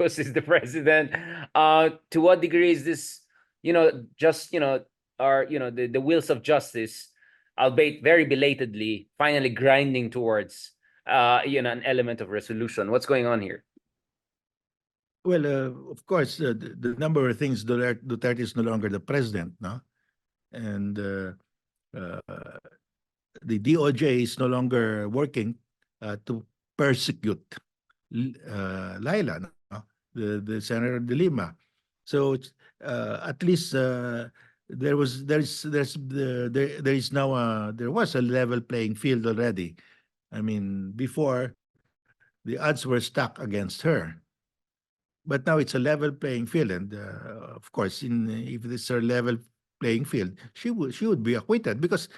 Marcos is the president. To what degree is this, just, our, the wheels of justice, albeit very belatedly, finally grinding towards, an element of resolution? What's going on here? Well, of course, the number of things Duterte is no longer the president, no, and uh, the DOJ is no longer working to persecute Leila, no? The Senator Delima. So at least there is now there was a level playing field already. I mean, before the odds were stacked against her, but now it's a level playing field, and of course, if this is a level playing field, she would be acquitted because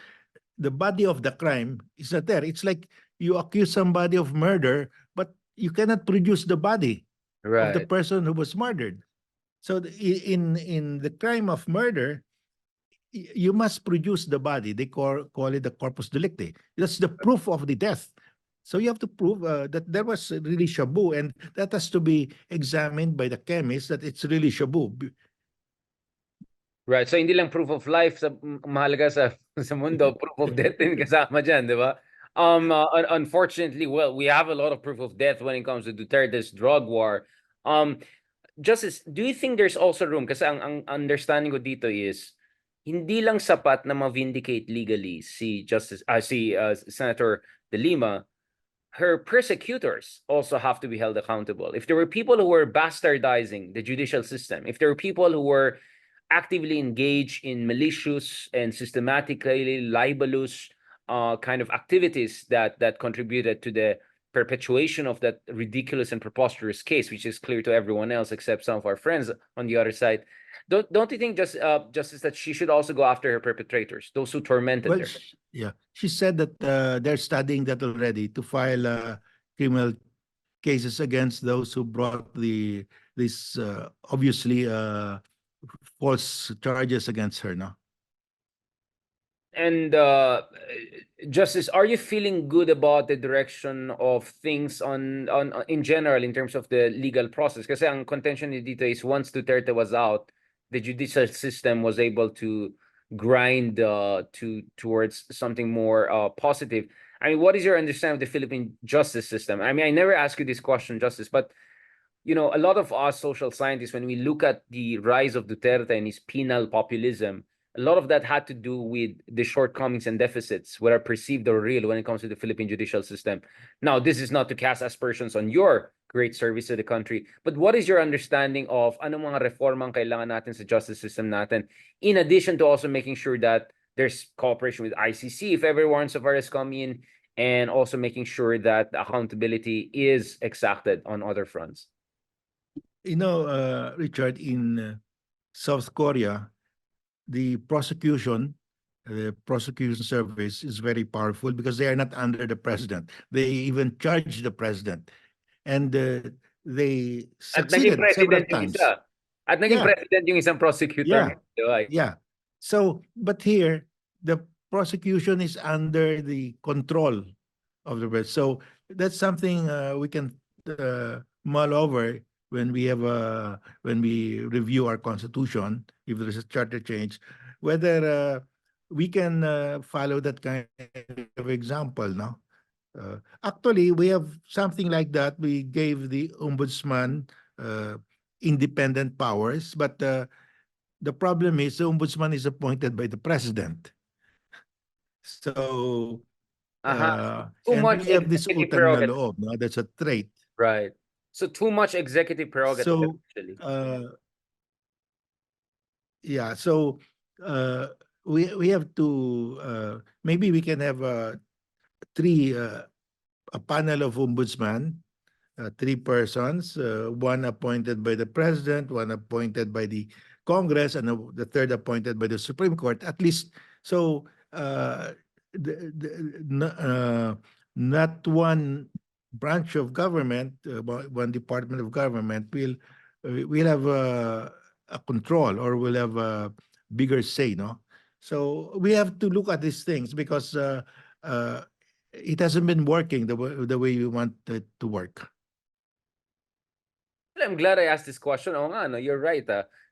the body of the crime is not there. It's like you accuse somebody of murder, but you cannot produce the body of the Right. person who was murdered. So in the crime of murder, you must produce the body. They call it the corpus delicti. That's the proof of the death. So you have to prove that there was really shabu, and that has to be examined by the chemist that it's really shabu. Right. So hindi lang proof of life sa mahalaga sa sa mundo, proof of death din kasama diyan, 'di ba? Unfortunately, well, we have a lot of proof of death when it comes to Duterte's drug war. Justice, do you think there's also room, kasi ang understanding ko dito is hindi lang sapat na ma-vindicate legally si Senator De Lima, her persecutors also have to be held accountable. If there were people who were bastardizing the judicial system, if there were people who were actively engaged in malicious and systematically libelous kind of activities that contributed to the perpetuation of that ridiculous and preposterous case, which is clear to everyone else except some of our friends on the other side. Don't you think, Justice, that she should also go after her perpetrators, those who tormented Well, her? yeah, she said that they're studying that already to file criminal cases against those who brought this obviously false charges against her. No. And Justice, are you feeling good about the direction of things on in general in terms of the legal process? Kasi ang contention ni dito is once Duterte was out, the judicial system was able to grind towards something more positive. I mean, what is your understanding of the Philippine justice system? I mean, I never ask you this question, Justice, but a lot of us social scientists, when we look at the rise of Duterte and his penal populism, a lot of that had to do with the shortcomings and deficits, whether perceived or real, when it comes to the Philippine judicial system. Now, this is not to cast aspersions on your great service to the country, but what is your understanding of anong mga reformang kailangan natin sa justice system natin, in addition to also making sure that there's cooperation with ICC if ever warrants of arrest come in, and also making sure that accountability is exacted on other fronts? Richard, in South Korea, the prosecution service is very powerful because they are not under the president. They even charge the president, and they At naging succeeded several president yung times. isa. At naging Yeah, president yung isang prosecutor. yeah, yeah. So, but here the prosecution is under the control of the president. So that's something we can mull over when we review our constitution, if there is a charter change, whether we can follow that kind of example. No, actually, we have something like that. We gave the ombudsman independent powers, but the problem is the ombudsman is appointed by the president. So, Too and much we have this executive utang na prerogative. loob. No? That's a trait. Right. So too much executive prerogative, So, actually. yeah. So, we have to maybe we can have a panel of ombudsman, 3 persons, one appointed by the president, one appointed by the Congress, and the third appointed by the Supreme Court. At least, so not one branch of government, one department of government will have a control or will have a bigger say, no? So we have to look at these things because it hasn't been working the way we want it to work. I'm glad I asked this question. Oh, nga, no, you're right.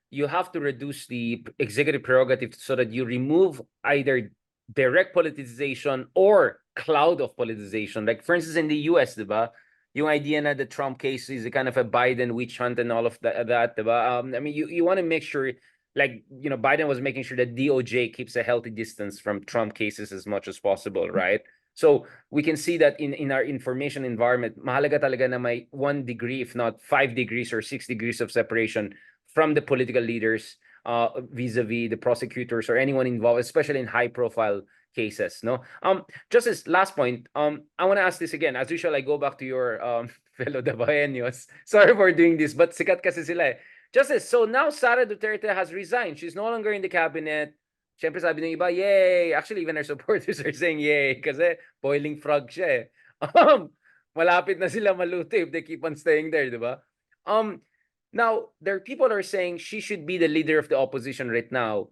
You have to reduce the executive prerogative so that you remove either direct politicization or cloud of politicization. Like, for instance, in the US, diba? Yung idea na the Trump case is a kind of a Biden witch hunt and all of that, diba? I mean, you want to make sure, like, Biden was making sure that DOJ keeps a healthy distance from Trump cases as much as possible, right? So we can see that in our information environment, mahalaga talaga na may 1 degree, if not 5 degrees or 6 degrees of separation from the political leaders, vis-a-vis the prosecutors or anyone involved, especially in high-profile cases. No, just as last point, I want to ask this again. As usual, I go back to your fellow Davaeños. Sorry for doing this, but sikat kasi sila. Justice, so now Sara Duterte has resigned. She's no longer in the cabinet. Siyempre sabi ng iba, yay! Actually, even her supporters are saying yay kasi boiling frog siya eh. Malapit na sila maluto if they keep on staying there, di ba? Now, there are people are saying she should be the leader of the opposition right now.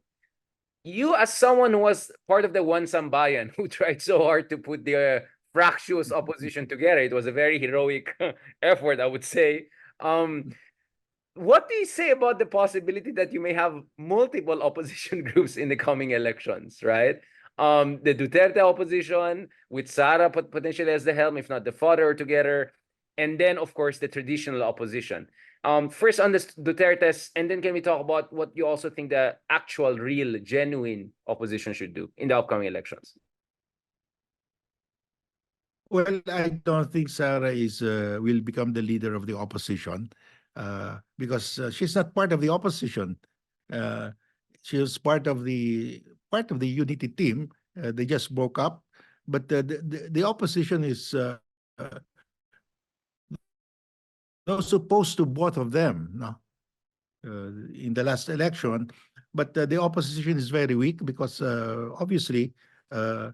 You, as someone who was part of the One Sambayan, who tried so hard to put the fractious opposition together, it was a very heroic effort, I would say. What do you say about the possibility that you may have multiple opposition groups in the coming elections, right? The Duterte opposition with Sara potentially as the helm, if not the father together, and then of course the traditional opposition. First on the Duterte's, and then can we talk about what you also think the actual, real, genuine opposition should do in the upcoming elections? Well, I don't think Sarah will become the leader of the opposition because she's not part of the opposition. Uh, she was part of the unity team. They just broke up, but the opposition is those opposed to both of them. No, in the last election, but the opposition is very weak because obviously uh,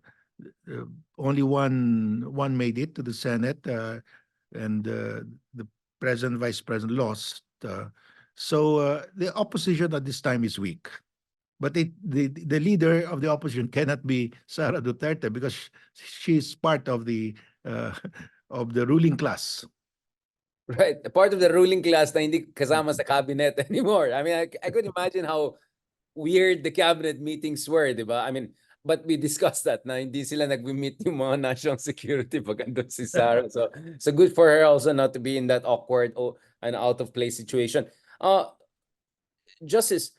only one made it to the Senate, and the president, vice president lost. So the opposition at this time is weak. But the leader of the opposition cannot be Sara Duterte because she's part of the uh, of the ruling class. Right. Part of the ruling class na hindi kasama sa cabinet anymore. I mean, I could imagine how weird the cabinet meetings were, di ba? I mean, but we discussed that na hindi sila nag-meet yung mga national security pag andun si Sarah. So good for her also not to be in that awkward and out of place situation. Justice,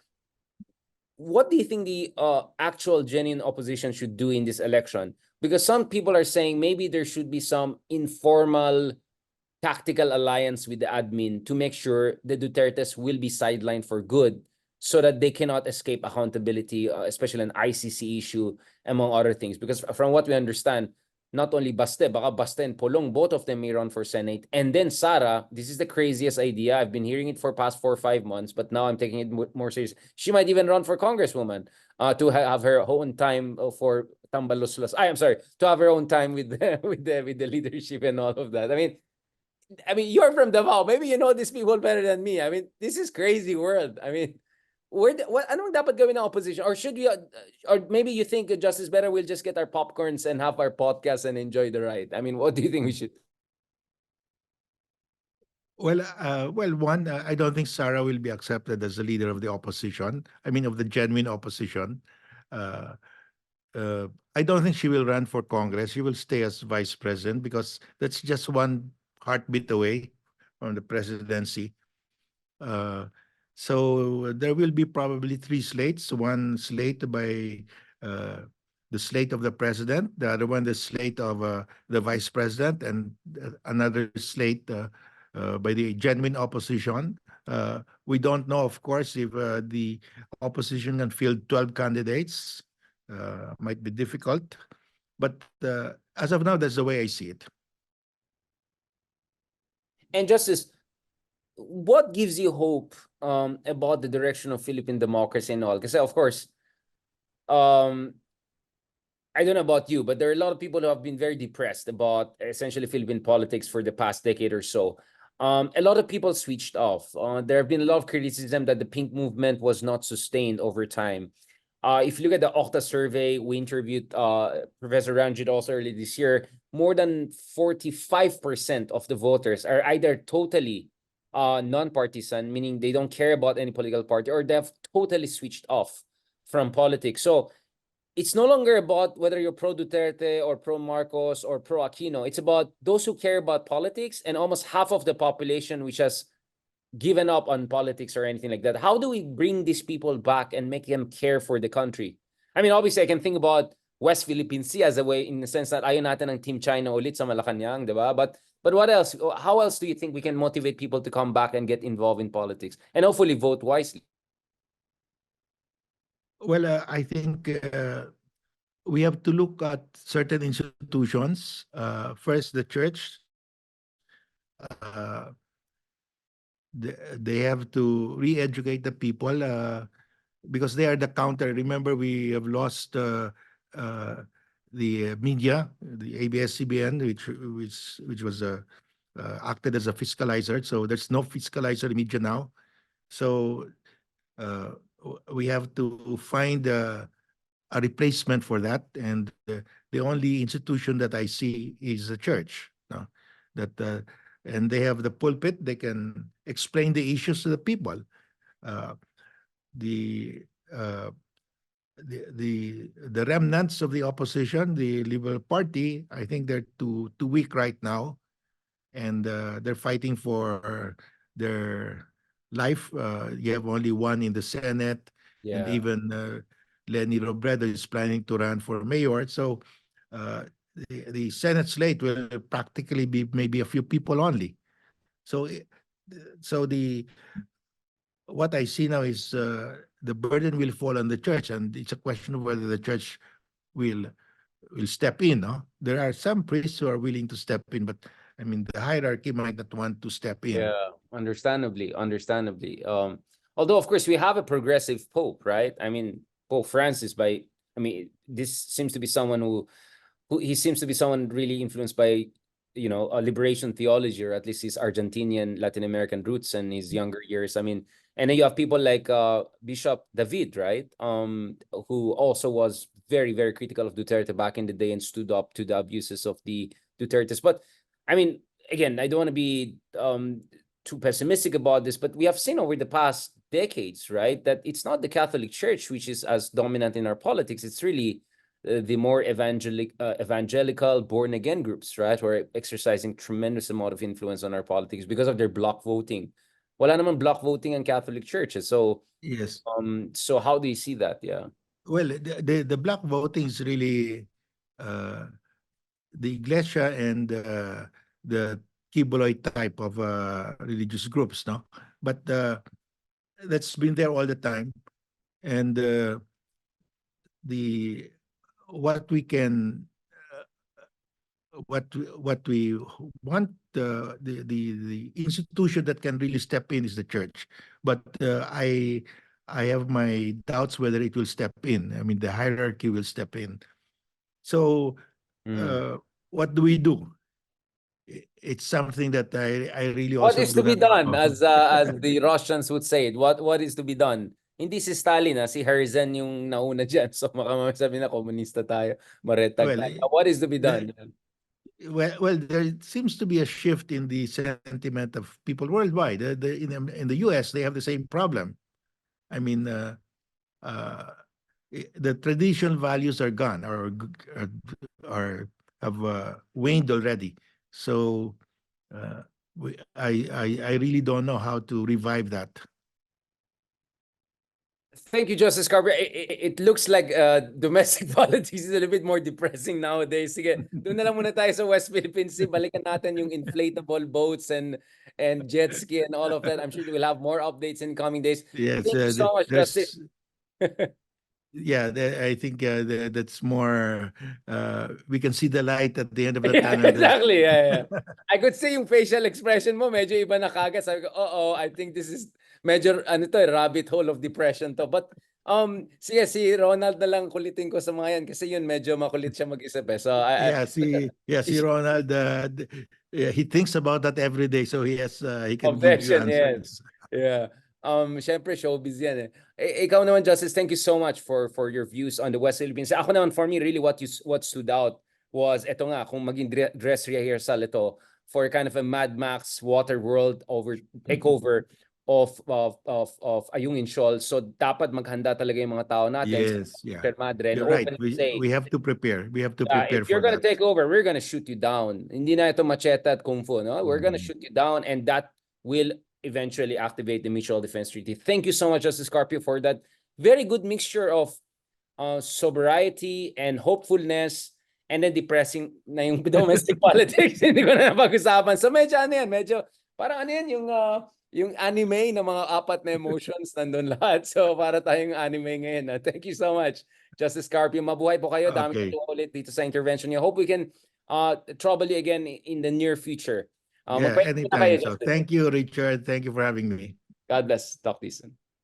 what do you think the actual genuine opposition should do in this election? Because some people are saying maybe there should be some informal tactical alliance with the admin to make sure the Dutertes will be sidelined for good so that they cannot escape accountability, especially an ICC issue, among other things. Because from what we understand, not only baka Baste and Polong, both of them may run for Senate. And then Sara, this is the craziest idea. I've been hearing it for past 4 or 5 months, but now I'm taking it more serious. She might even run for congresswoman to have her own time for tambaluslas. I'm sorry, to have her own time with with the leadership and all of that. I mean, you're from Davao. Maybe you know these people better than me. I mean, this is crazy world. I mean, anong dapat gawin ng opposition? Or should we, or maybe you think just is better, we'll just get our popcorns and have our podcast and enjoy the ride. I mean, what do you think we should? One, I don't think Sarah will be accepted as the leader of the opposition. I mean, of the genuine opposition. Uh, I don't think she will run for Congress. She will stay as vice president because that's just one heartbeat away from the presidency. Uh, so there will be probably 3 slates. One slate by the slate of the president, the other one the slate of the vice president, and another slate by the genuine opposition. We don't know, of course, if the opposition can field 12 candidates. Might be difficult, but as of now, that's the way I see it. And Justice, what gives you hope about the direction of Philippine democracy and all? Because of course, I don't know about you, but there are a lot of people who have been very depressed about essentially Philippine politics for the past decade or so. A lot of people switched off. There have been a lot of criticism that the pink movement was not sustained over time. If you look at the Okta survey, we interviewed Professor Ranjit also early this year. More than 45% of the voters are either totally non-partisan, meaning they don't care about any political party, or they've totally switched off from politics. So it's no longer about whether you're pro Duterte or pro Marcos or pro Aquino. It's about those who care about politics, and almost half of the population which has given up on politics or anything like that. How do we bring these people back and make them care for the country? I mean, obviously, I can think about West Philippine Sea as a way, in the sense that ayaw natin ng Team China ulit sa Malacanang, di ba? But what else? How else do you think we can motivate people to come back and get involved in politics and hopefully vote wisely? Well, I think we have to look at certain institutions. First, the church. Uh, they have to re-educate the people because they are the counter. Remember, we have lost the media, the ABS-CBN, which was acted as a fiscalizer. So there's no fiscalizer in media now. So we have to find a replacement for that, and the only institution that I see is the church. No? That and they have the pulpit; they can explain the issues to the people. Uh, the, uh, the remnants of the opposition, the Liberal Party, I think they're too weak right now, and they're fighting for their life. You have only one in the Senate, and Yeah. even Lenny Robredo is planning to run for mayor. So the Senate slate will practically be maybe a few people only. So, so the what I see now is the burden will fall on the church, and it's a question of whether the church will step in. No, there are some priests who are willing to step in, but I mean the hierarchy might not want to step in. Yeah, understandably. Although of course we have a progressive pope, right? I mean, Pope Francis, this seems to be someone who he seems to be someone really influenced by, a liberation theology, or at least his Argentinian Latin American roots and his younger years. I mean, and then you have people like Bishop David, right? Who also was very, very critical of Duterte back in the day and stood up to the abuses of the Dutertes. But I mean, again, I don't want to be too pessimistic about this, but we have seen over the past decades, right, that it's not the Catholic Church which is as dominant in our politics. It's really the more evangelical born-again groups, right, who are exercising tremendous amount of influence on our politics because of their block voting. Wala naman block voting in Catholic churches. So yes. So how do you see that? Yeah. Well, the block voting is really the Iglesia and the Kibuloy type of religious groups, no? But that's been there all the time, and the what we can what we want the institution that can really step in is the church. But I have my doubts whether it will step in. I mean, the hierarchy will step in. So what do we do? It's something that I really What also is to do be not done, know. as the Russians would say it? What is to be done? Hindi si Stalin, si Herzen yung nauna dyan. So makamasabi na komunista tayo, maretag Well, tayo. What is to be done? well, there seems to be a shift in the sentiment of people worldwide. In the U.S., they have the same problem. I mean, the traditional values are gone, or have waned already. So I really don't know how to revive that. Thank you, Justice Carver. It looks like domestic politics is a little bit more depressing nowadays. Sige, doon na lang muna tayo sa West Philippine Sea. Balikan natin yung inflatable boats and jet ski and all of that. I'm sure we'll have more updates in coming days. Yes, Thank you so much, Justice. Yeah, I think that's more. We can see the light at the end of the tunnel. Exactly. Yeah. I could see yung facial expression mo, medyo iba na kagad. Sabi ko, I think this is medyo rabbit hole of depression to. But sige, si Ronald na lang kulitin ko sa mga yan kasi yun medyo makulit siya mag-isip eh. So si Ronald, he thinks about that every day, so he can give you answers. Yeah. Syempre showbiz yan eh. Ikaw naman, Justice, thank you so much for your views on the West Philippines. Ako naman, for me, really what stood out was, eto nga, kung maging dress rehearsal ito, for kind of a Mad Max water world takeover of Ayungin Shoal. So dapat maghanda talaga yung mga tao natin. Yes, yeah. Madre, and You're right. openly say, We have to prepare. We have to prepare if you're for gonna that. take over, we're gonna shoot you down. Hindi na ito machete at kung fu, no? We're gonna Mhm. shoot you down, and that will eventually activate the Mutual Defense Treaty. Thank you so much, Justice Carpio, for that very good mixture of sobriety and hopefulness, and then depressing na yung domestic politics. Hindi ko na napag-usapan. So medyo ano yan, medyo parang ano yan, yung anime na mga apat na emotions nandun lahat. So para tayong anime ngayon. Thank you so much, Justice Carpio. Mabuhay po kayo. Dami Okay. ko ulit dito sa intervention niyo. Hope we can trouble you again in the near future. Yeah, Magpahinga na kayo, anytime. So Justice. thank you, Richard. Thank you for having me. God bless. Talk to you soon.